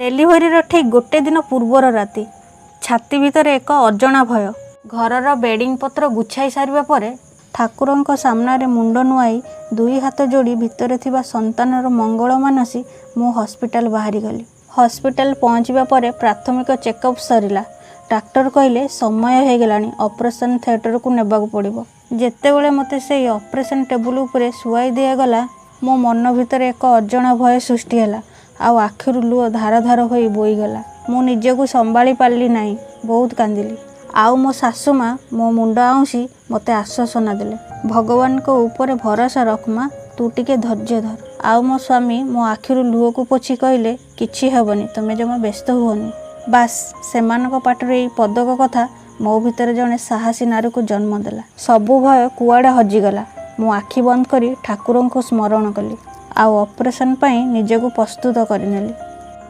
डेलीभरीर ठीक गोटे दिन पूर्वर राति छाती भितर एक अजଣା भय। घरर बेडिंग पत्र गुछाई सारिबा परे ठाकुरंक सामने मुंड नुआई दुई हाथ जोड़ी भितर थिबा संतानर मंगल मानसी मु हॉस्पिटल बाहरी गली। हॉस्पिटल पहुँचवा परे प्राथमिक चेकअप सरिला। डाक्टर कहले समय हो गलानी ऑपरेशन थिएटर को नेबाक पड़िबो। जेतेबेले मते से ऑपरेशन टेबुल उपरे शुआई दिया गला मो मन भितर एक अजଣା भय सृष्टि हैला। आउ आखिरु लुह धार धार होई बोईगला। मु निजको संभाली पारली नहीं, बहुत कांदिली। आउ मो सासु माँ मो मुंड आउसी मते आश्वासना देले, भगवान को ऊपर भरोसा रख माँ, तू टिके धैर्य धर। आउ मो स्वामी मो आखिरु लुह को पोछि कहले किछि हेबनी, तमे जमा व्यस्त हुअनी। बास सेमानक पाटरे एई पदक कथा मो भितर जने साहसी नारी को जन्म देला। सबु भय कुआडे हजिगला। मु आखि बंद करी ठाकुरन को स्मरण कली आउ ऑपरेशन पाई निजको प्रस्तुत करनेली।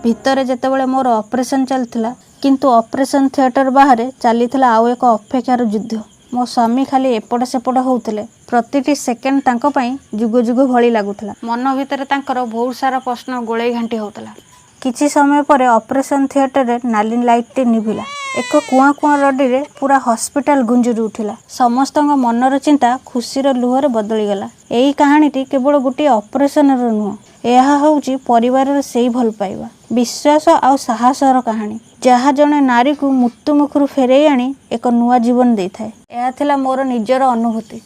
भितर जेतेबेले मोर ऑपरेशन चलथिला किंतु ऑपरेशन थिएटर बाहर चलीथिला आउ एक अपेक्षार युद्ध। मो स्वामी खाली एपट सेपट होउथिले। प्रतिटी सेकेंड तांको पई जुग जुग भली लागुथिला। मन भितर तांकर बहुत सारा प्रश्न गोळई घांटी होउथिला। किछि समय परे ऑपरेशन थिएटर रे नाली लाइट टे निभिला। एक कुआ कुआ रडी रे पूरा हॉस्पिटल गुंजुरी उठिला। समस्तक मनर चिंता खुशीर लुहरे बदली गला। एई कहानीटी केवल गोटे ऑपरेशन रो नुह, यह होउची परिवार सेई भल पाइबा, विश्वास आउ साहसर कहानी जहा जने नारी को मृत्यु मुखरु फेरई आनी एक नुआ जीवन देइथाय। यह थिला मोर निजर अनुभूति।